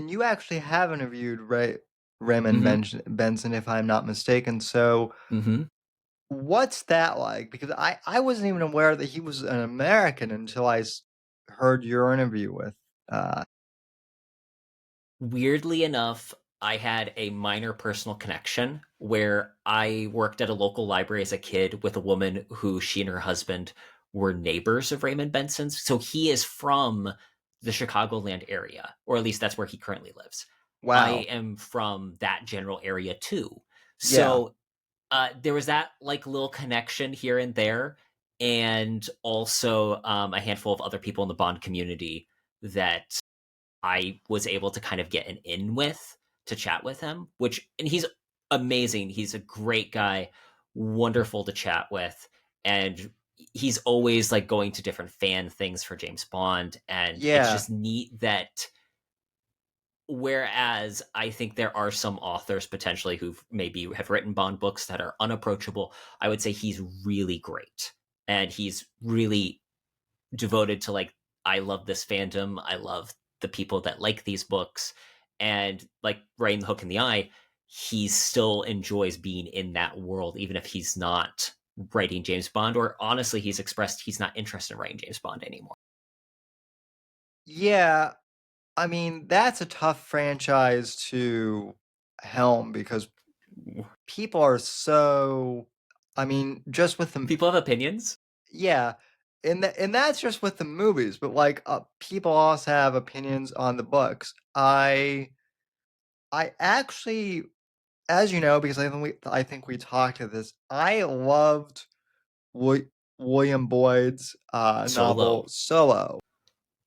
and you actually have interviewed Raymond Mm-hmm. Benson, if I'm not mistaken. So Mm-hmm. what's that like? Because I wasn't even aware that he was an American until heard your interview with. Uh, Weirdly enough, I had a minor personal connection where I worked at a local library as a kid with a woman who she and her husband were neighbors of Raymond Benson's. So he is from the Chicagoland area, or at least that's where he currently lives. I wow. am from that general area too. Yeah. So there was that like little connection here and there, and also a handful of other people in the Bond community that I was able to kind of get an in with to chat with him, and he's amazing. He's a great guy, wonderful to chat with. And he's always like going to different fan things for James Bond. And it's Yeah. just neat that whereas I think there are some authors potentially who maybe have written Bond books that are unapproachable, I would say he's really great. And he's really devoted to like I love this fandom. I love the people that like these books, and like right in the hook in the eye, he still enjoys being in that world, even if he's not writing James Bond. Or honestly, he's expressed he's not interested in writing James Bond anymore. Yeah. I mean, that's a tough franchise to helm because people are so. I mean, just with the People have opinions. yeah, and that's just with the movies, but like people also have opinions on the books. I actually, as you know, because I think we talked to this. I loved Wi- William Boyd's novel Solo. Solo,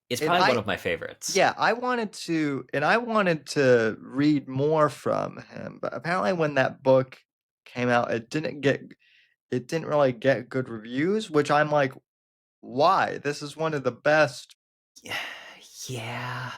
It's and probably one of my favorites. yeah, I wanted to read more from him, but apparently when that book came out, it didn't really get good reviews, which I'm like, why? This is one of the best, Yeah.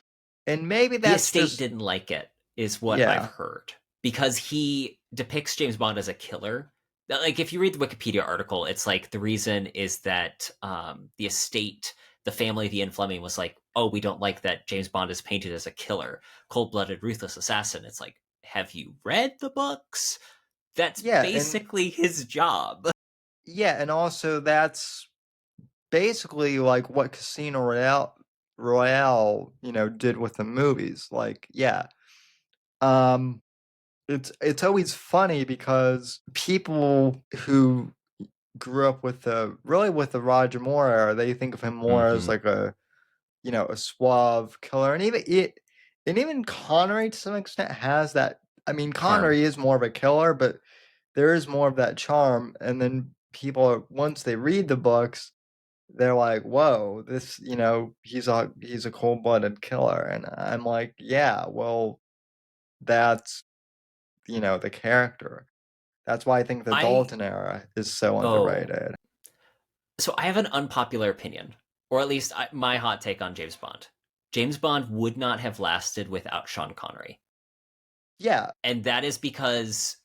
and maybe The that's estate just didn't like it, is what I've yeah, heard, because he depicts James Bond as a killer. Like, if you read the Wikipedia article, it's like the reason is that the estate, the family of Ian Fleming was like, oh, we don't like that James Bond is painted as a killer, cold blooded, ruthless assassin. It's like, have you read the books? That's yeah, and basically his job. yeah, and also that's basically like what Royale, did with the movies. Like, yeah, um, it's always funny because people who grew up with the Roger Moore era, they think of him more as Mm-hmm. like a suave killer, and even Connery to some extent has that. I mean, Charm. Connery is more of a killer, but there is more of that charm. And then once they read the books, they're like, "Whoa, he's a cold blooded killer," and I'm like, "Yeah, well, that's the character." That's why I think the I Dalton era is so oh underrated. So I have an unpopular opinion, or at least my hot take on James Bond. James Bond would not have lasted without Sean Connery. Yeah, And that is because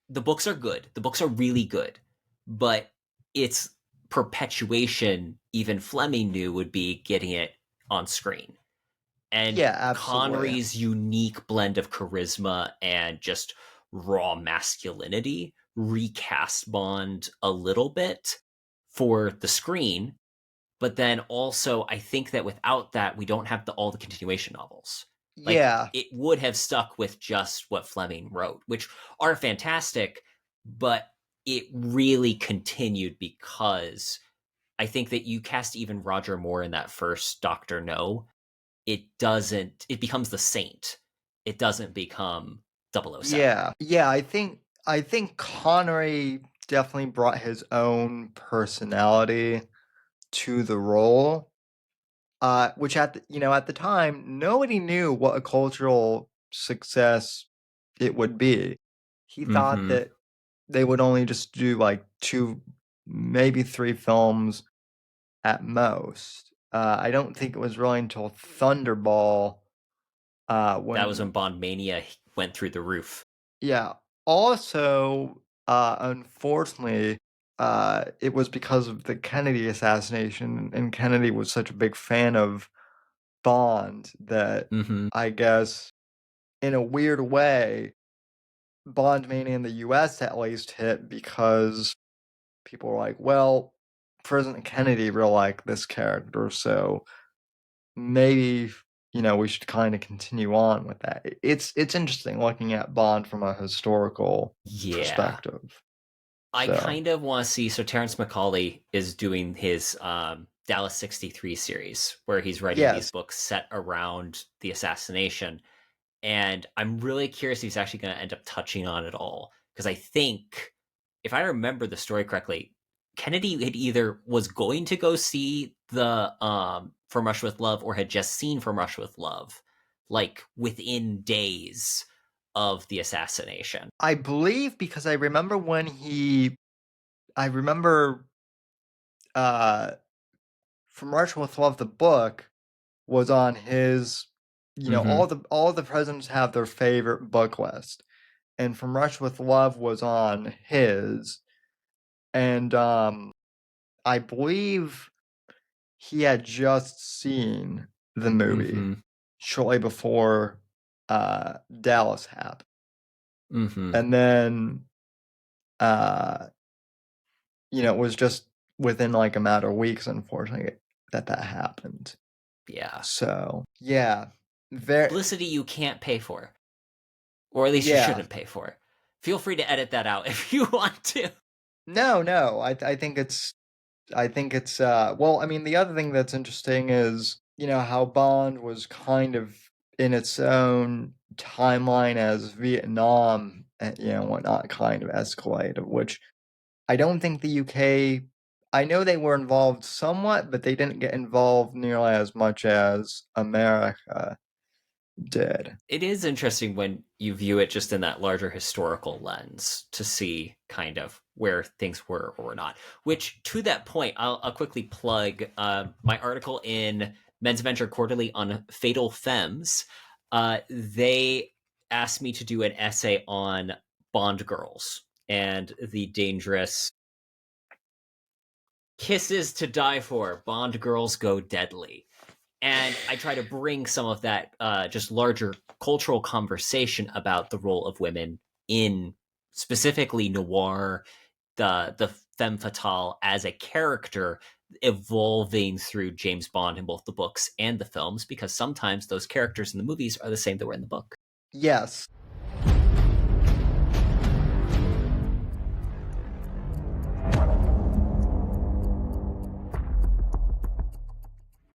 the books are good. The books are really good. But its perpetuation, even Fleming knew, would be getting it on screen. And yeah, absolutely. Connery's unique blend of charisma and just raw masculinity recast Bond a little bit for the screen. But then also, I think that without that, we don't have all the continuation novels. Like, Yeah, it would have stuck with just what Fleming wrote, which are fantastic, but it really continued because I think that you cast even Roger Moore in that first Doctor No, it becomes the Saint. It doesn't become 007. yeah, yeah. I think Connery definitely brought his own personality to the role, which at the time nobody knew what a cultural success it would be. He thought Mm-hmm. that they would only just do like two, maybe three films at most. I don't think it was really until Thunderball That was when when Bond Mania went through the roof. yeah. Also, unfortunately, it was because of the Kennedy assassination, and Kennedy was such a big fan of Bond that Mm-hmm. I guess in a weird way, Bond Mania in the US at least hit because people were like, well, President Kennedy really liked this character, so maybe we should kind of continue on with that. It's interesting looking at Bond from a historical Yeah. perspective. I So kind of want to see. So Terrence McCauley is doing his Dallas 63 series where he's writing these yes, books set around the assassination. And I'm really curious if he's actually going to end up touching on it all. Because I think, if I remember the story correctly, Kennedy had either was going to go see the From Russia with Love or had just seen From Russia with Love, like within days of the assassination. I believe because I remember uh from March with Love the book was on his Mm-hmm. all the presidents have their favorite book list. And From Rush with Love was on his. And I believe he had just seen the movie Mm-hmm. shortly before Dallas happened. Mm-hmm. And then uh it was just within like a matter of weeks, unfortunately, that happened. Yeah. So yeah, very Publicity you can't pay for, or at least you yeah. shouldn't pay for. Feel free to edit that out if you want to. No, I think it's well, I mean the other thing that's interesting is, how Bond was kind of in its own timeline as Vietnam and whatnot kind of escalated, which I don't think the UK, I know they were involved somewhat, but they didn't get involved nearly as much as America did. It is interesting when you view it just in that larger historical lens to see kind of where things were or were not. Which, to that point, I'll quickly plug my article in Men's Venture Quarterly on Fatal Femmes. They asked me to do an essay on Bond girls and the dangerous kisses to die for. Bond girls go deadly, and I try to bring some of that just larger cultural conversation about the role of women in specifically noir, the femme fatale as a character evolving through James Bond in both the books and the films, because sometimes those characters in the movies are the same that were in the book. Yes.